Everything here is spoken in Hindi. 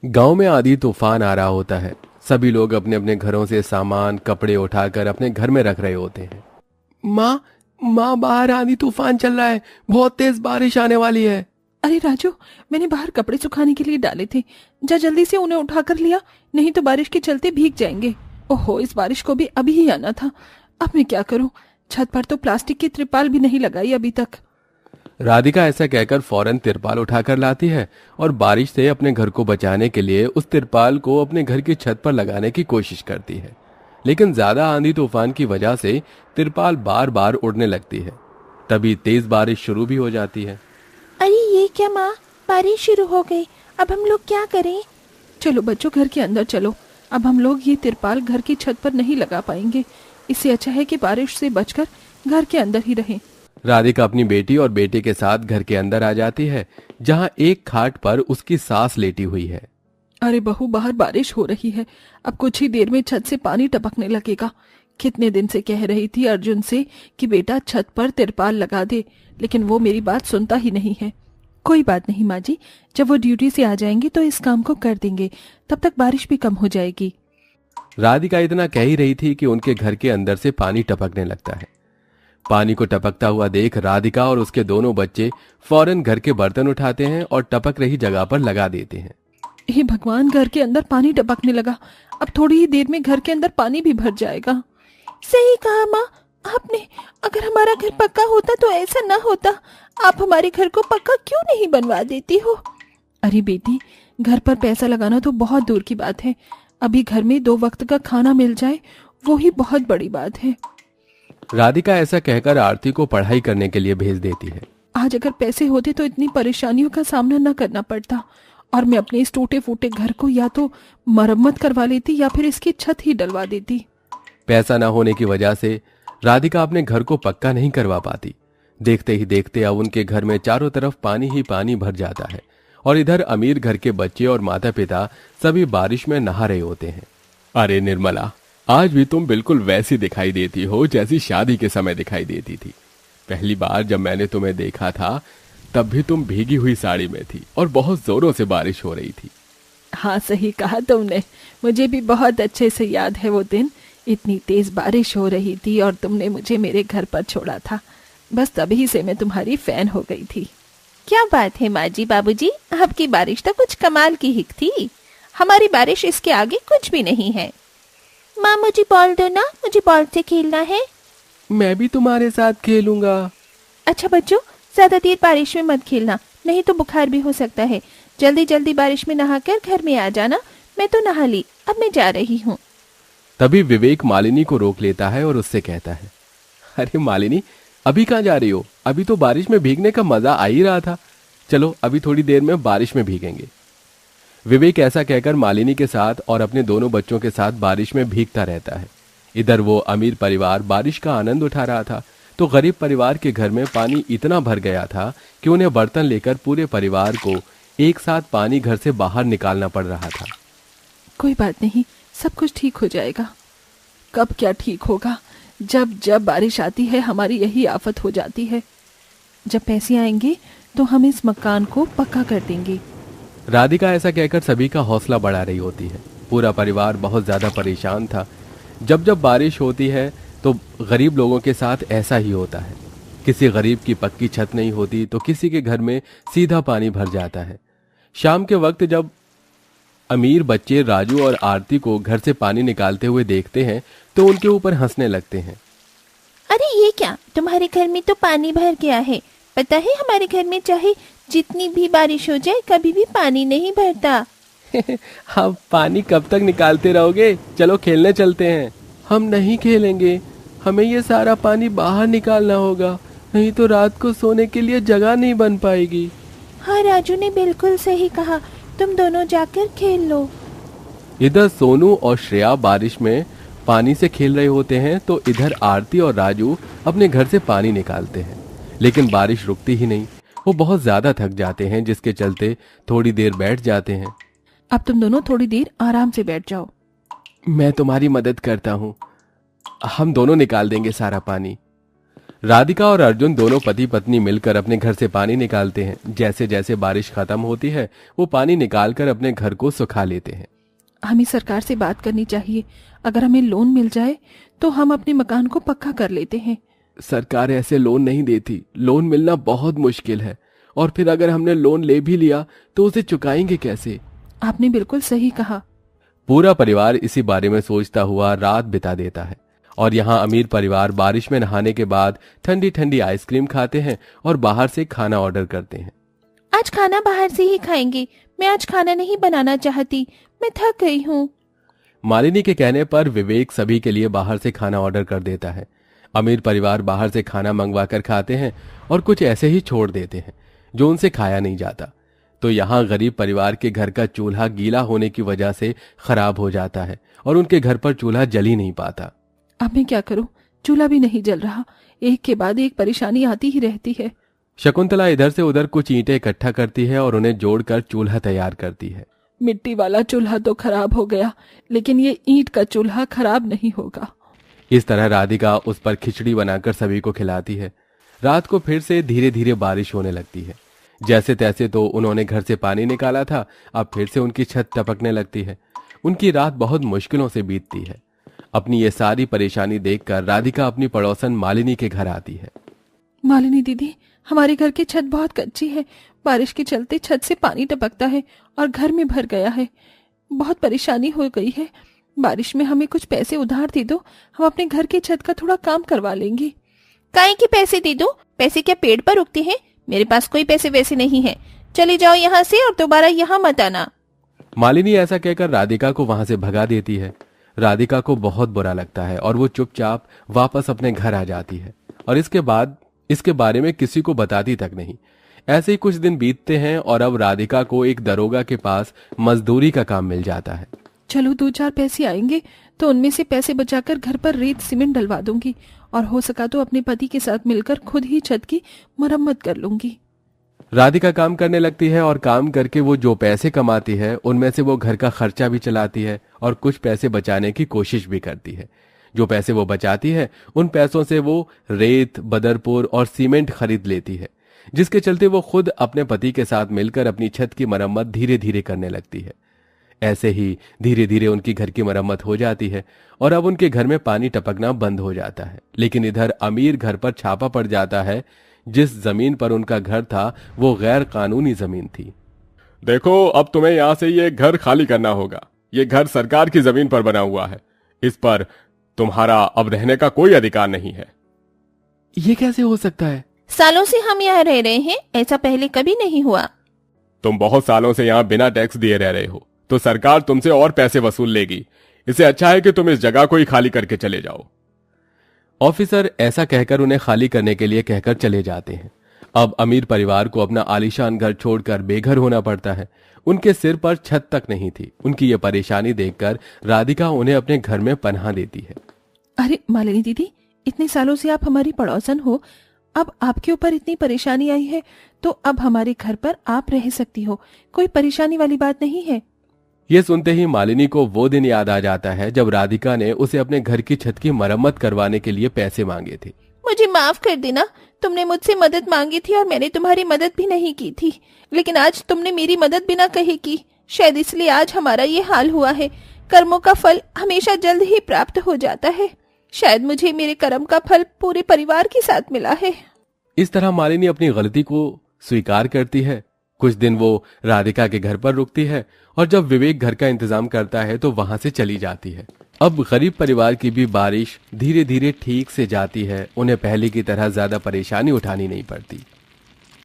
गांव में आंधी तूफान आ रहा होता है। सभी लोग अपने अपने घरों से सामान कपड़े उठाकर अपने घर में रख रहे होते हैं। माँ माँ, बाहर आंधी तूफान चल रहा है, बहुत तेज बारिश आने वाली है। अरे राजू, मैंने बाहर कपड़े सुखाने के लिए डाले थे, जा जल्दी से उन्हें उठा कर लिया, नहीं तो बारिश के चलते भीग जाएंगे। ओहो, इस बारिश को भी अभी ही आना था। अब मैं क्या करूं? छत पर तो प्लास्टिक की त्रिपाल भी नहीं लगाई अभी तक। राधिका ऐसा कहकर फौरन तिरपाल उठाकर लाती है और बारिश से अपने घर को बचाने के लिए उस तिरपाल को अपने घर की छत पर लगाने की कोशिश करती है। लेकिन ज्यादा आंधी तूफान की वजह से तिरपाल बार बार उड़ने लगती है। तभी तेज बारिश शुरू भी हो जाती है। अरे ये क्या माँ, बारिश शुरू हो गई, अब हम लोग क्या करें? चलो बच्चों, घर के अंदर चलो। अब हम लोग ये तिरपाल घर की छत पर नहीं लगा पाएंगे। इससे अच्छा है कि बारिश से बचकर घर के अंदर ही रहें। राधिका अपनी बेटी और बेटे के साथ घर के अंदर आ जाती है, जहां एक खाट पर उसकी सास लेटी हुई है। अरे बहू, बाहर बारिश हो रही है, अब कुछ ही देर में छत से पानी टपकने लगेगा। कितने दिन से कह रही थी अर्जुन से कि बेटा छत पर तिरपाल लगा दे, लेकिन वो मेरी बात सुनता ही नहीं है। कोई बात नहीं माँ जी, जब वो ड्यूटी से आ जाएंगे तो इस काम को कर देंगे, तब तक बारिश भी कम हो जाएगी। राधिका इतना कह ही रही थी कि उनके घर के अंदर से पानी टपकने लगता है। पानी को टपकता हुआ देख राधिका और उसके दोनों बच्चे फौरन घर के बर्तन उठाते हैं और टपक रही जगह पर लगा देते हैं। हे भगवान, घर के अंदर पानी टपकने लगा। अब थोड़ी ही देर में घर के अंदर पानी भी भर जाएगा। सही कहा माँ आपने, अगर हमारा घर पक्का होता तो ऐसा ना होता। आप हमारे घर को पक्का क्यों नहीं बनवा देती हो? अरे बेटी, घर पर पैसा लगाना तो बहुत दूर की बात है। अभी घर में 2 वक्त का खाना मिल जाए, वो ही बहुत बड़ी बात है। राधिका ऐसा कहकर आरती को पढ़ाई करने के लिए भेज देती है। आज अगर पैसे होते तो इतनी परेशानियों का सामना न करना पड़ता, और मैं अपने इस टूटे फूटे घर को या तो मरम्मत करवा लेती या फिर इसकी छत ही डलवा देती। पैसा न होने की वजह से राधिका अपने घर को पक्का नहीं करवा पाती। देखते ही देखते अब उनके घर में चारों तरफ पानी ही पानी भर जाता है और इधर अमीर घर के बच्चे और माता पिता सभी बारिश में नहा रहे होते हैं। अरे निर्मला, आज भी तुम बिल्कुल वैसी दिखाई देती हो जैसी शादी के समय दिखाई देती थी। पहली बार जब मैंने तुम्हें देखा था तब भी तुम भीगी हुई साड़ी में थी और बहुत जोरों से बारिश हो रही थी। हाँ, सही कहा तुमने, मुझे भी बहुत अच्छे से याद है वो दिन। इतनी तेज बारिश हो रही थी और तुमने मुझे मेरे घर पर छोड़ा था। बस तभी से मैं तुम्हारी फैन हो गई थी। क्या बात है माँ जी, बाबूजी, आपकी बारिश तो कुछ कमाल की हिक थी। हमारी बारिश इसके आगे कुछ भी नहीं है। माँ मुझे बॉल दो ना, मुझे बॉल से खेलना है। मैं भी तुम्हारे साथ खेलूंगा। अच्छा बच्चों, ज्यादा देर बारिश में मत खेलना, नहीं तो बुखार भी हो सकता है। जल्दी जल्दी बारिश में नहाकर घर में आ जाना। मैं तो नहा ली, अब मैं जा रही हूँ। तभी विवेक मालिनी को रोक लेता है और उससे कहता है, अरे मालिनी, अभी कहाँ जा रही हो? अभी तो बारिश में भीगने का मजा आ ही रहा था। चलो अभी थोड़ी देर में बारिश में भीगेंगे। विवेक ऐसा कहकर मालिनी के साथ और अपने दोनों बच्चों के साथ बारिश में भीगता रहता है। इधर वो अमीर परिवार बारिश का आनंद उठा रहा था, तो गरीब परिवार के घर में पानी इतना भर गया था कि उन्हें बर्तन लेकर पूरे परिवार को एक साथ पानी घर से बाहर निकालना पड़ रहा था। कोई बात नहीं, सब कुछ ठीक हो जाएगा। कब क्या ठीक होगा? जब जब बारिश आती है हमारी यही आफत हो जाती है। जब पैसे आएंगे तो हम इस मकान को पक्का कर देंगे। राधिका ऐसा कहकर सभी का हौसला बढ़ा रही होती है। पूरा परिवार बहुत ज्यादा परेशान था। जब जब बारिश होती है तो गरीब लोगों के साथ ऐसा ही होता है। किसी गरीब की पक्की छत नहीं होती तो किसी के घर में सीधा पानी भर जाता है। शाम के वक्त जब अमीर बच्चे राजू और आरती को घर से पानी निकालते हुए देखते हैं तो उनके ऊपर हंसने लगते हैं। अरे ये क्या, तुम्हारे घर में तो पानी भर गया है। पता है हमारे घर में चाहे जितनी भी बारिश हो जाए कभी भी पानी नहीं भरता। आप पानी कब तक निकालते रहोगे? चलो खेलने चलते हैं। हम नहीं खेलेंगे, हमें ये सारा पानी बाहर निकालना होगा, नहीं तो रात को सोने के लिए जगह नहीं बन पाएगी। हाँ, राजू ने बिल्कुल सही कहा, तुम दोनों जाकर खेल लो। इधर सोनू और श्रेया बारिश में पानी से खेल रहे होते हैं तो इधर आरती और राजू अपने घर से पानी निकालते हैं, लेकिन बारिश रुकती ही नहीं। वो बहुत ज्यादा थक जाते हैं, जिसके चलते थोड़ी देर बैठ जाते हैं। अब तुम दोनों थोड़ी देर आराम से बैठ जाओ। मैं तुम्हारी मदद करता हूँ, हम दोनों निकाल देंगे सारा पानी। राधिका और अर्जुन दोनों पति पत्नी मिलकर अपने घर से पानी निकालते हैं। जैसे जैसे बारिश खत्म होती है वो पानी निकालकर अपने घर को सुखा लेते हैं। हमें सरकार से बात करनी चाहिए। अगर हमें लोन मिल जाए तो हम अपने मकान को पक्का कर लेते हैं। सरकार ऐसे लोन नहीं देती, लोन मिलना बहुत मुश्किल है, और फिर अगर हमने लोन ले भी लिया तो उसे चुकाएंगे कैसे? आपने बिल्कुल सही कहा। पूरा परिवार इसी बारे में सोचता हुआ रात बिता देता है। और यहाँ अमीर परिवार बारिश में नहाने के बाद ठंडी ठंडी आइसक्रीम खाते हैं और बाहर से खाना ऑर्डर करते हैं। आज खाना बाहर से ही खाएंगे, मैं आज खाना नहीं बनाना चाहती, मैं थक गई हूँ। मालिनी के कहने पर विवेक सभी के लिए बाहर से खाना ऑर्डर कर देता है। अमीर परिवार बाहर से खाना मंगवा कर खाते हैं और कुछ ऐसे ही छोड़ देते हैं जो उनसे खाया नहीं जाता। तो यहाँ गरीब परिवार के घर का चूल्हा गीला होने की वजह से खराब हो जाता है और उनके घर पर चूल्हा जल ही नहीं पाता। अब मैं क्या करूं? चूल्हा भी नहीं जल रहा। एक के बाद एक परेशानी आती ही रहती है। शकुंतला इधर से उधर कुछ ईंटें इकट्ठा करती है और उन्हें जोड़कर चूल्हा तैयार करती है। मिट्टी वाला चूल्हा तो खराब हो गया, लेकिन ये ईंट का चूल्हा खराब नहीं होगा। इस तरह राधिका उस पर खिचड़ी बनाकर सभी को खिलाती है। रात को फिर से धीरे धीरे बारिश होने लगती है। जैसे तैसे तो उन्होंने घर से पानी निकाला था, अब फिर से उनकी छत टपकने लगती है। उनकी रात बहुत मुश्किलों से बीतती है। अपनी ये सारी परेशानी देखकर राधिका अपनी पड़ोसन मालिनी के घर आती है। मालिनी दीदी, हमारे घर की छत बहुत कच्ची है। बारिश के चलते छत से पानी टपकता है और घर में भर गया है। बहुत परेशानी हो गई है। बारिश में हमें कुछ पैसे उधार दे दो, हम अपने घर की छत का थोड़ा काम करवा लेंगे। काहे के पैसे दे दो? पैसे क्या पेड़ पर उगते हैं? मेरे पास कोई पैसे वैसे नहीं है। चली जाओ यहाँ से और दोबारा यहाँ मत आना। मालिनी ऐसा कहकर राधिका को वहां से भगा देती है। राधिका को बहुत बुरा लगता है और वो चुपचाप वापस अपने घर आ जाती है और इसके बाद इसके बारे में किसी को बताती तक नहीं। ऐसे ही कुछ दिन बीतते हैं और अब राधिका को एक दरोगा के पास मजदूरी का काम मिल जाता है। चलो 2-4 पैसे आएंगे तो उनमें से पैसे बचाकर घर पर रेत सीमेंट डलवा दूंगी और हो सका तो अपने पति के साथ मिलकर खुद ही छत की मरम्मत कर लूंगी। राधिका काम करने लगती है और काम करके वो जो पैसे कमाती है उनमें से वो घर का खर्चा भी चलाती है और कुछ पैसे बचाने की कोशिश भी करती है। जो पैसे वो बचाती है उन पैसों से वो रेत, बदरपुर और सीमेंट खरीद लेती है, जिसके चलते वो खुद अपने पति के साथ मिलकर अपनी छत की मरम्मत धीरे धीरे करने लगती है। ऐसे ही धीरे धीरे उनकी घर की मरम्मत हो जाती है और अब उनके घर में पानी टपकना बंद हो जाता है। लेकिन इधर अमीर घर पर छापा पड़ जाता है। जिस जमीन पर उनका घर था वो गैर कानूनी जमीन थी। देखो, अब तुम्हें यहाँ से ये घर खाली करना होगा। ये घर सरकार की जमीन पर बना हुआ है, इस पर तुम्हारा अब रहने का कोई अधिकार नहीं है। ये कैसे हो सकता है? सालों से हम यहाँ रह रहे हैं, ऐसा पहले कभी नहीं हुआ। तुम बहुत सालों से यहाँ बिना टैक्स दिए रह रहे हो, तो सरकार तुमसे और पैसे वसूल लेगी। इससे अच्छा है कि तुम इस जगह को ही खाली करके चले जाओ। ऑफिसर ऐसा कहकर उन्हें खाली करने के लिए कहकर चले जाते हैं। अब अमीर परिवार को अपना आलीशान घर छोड़कर बेघर होना पड़ता है। उनके सिर पर छत तक नहीं थी। उनकी ये परेशानी देखकर राधिका उन्हें अपने घर में पनाह देती है। अरे मालिनी दीदी, इतने सालों से आप हमारी पड़ोसन हो, अब आपके ऊपर इतनी परेशानी आई है तो अब हमारे घर पर आप रह सकती हो, कोई परेशानी वाली बात नहीं है। ये सुनते ही मालिनी को वो दिन याद आ जाता है जब राधिका ने उसे अपने घर की छत की मरम्मत करवाने के लिए पैसे मांगे थे। मुझे माफ कर देना, तुमने मुझसे मदद मांगी थी और मैंने तुम्हारी मदद भी नहीं की थी, लेकिन आज तुमने मेरी मदद बिना कहे की, शायद इसलिए आज हमारा ये हाल हुआ है। कर्मों का फल हमेशा जल्द ही प्राप्त हो जाता है। शायद मुझे मेरे कर्म का फल पूरे परिवार के साथ मिला है। इस तरह मालिनी अपनी गलती को स्वीकार करती है। कुछ दिन वो राधिका के घर पर रुकती है और जब विवेक घर का इंतजाम करता है तो वहां से चली जाती है। अब गरीब परिवार की भी बारिश धीरे धीरे ठीक से जाती है। उन्हें पहले की तरह ज्यादा परेशानी उठानी नहीं पड़ती।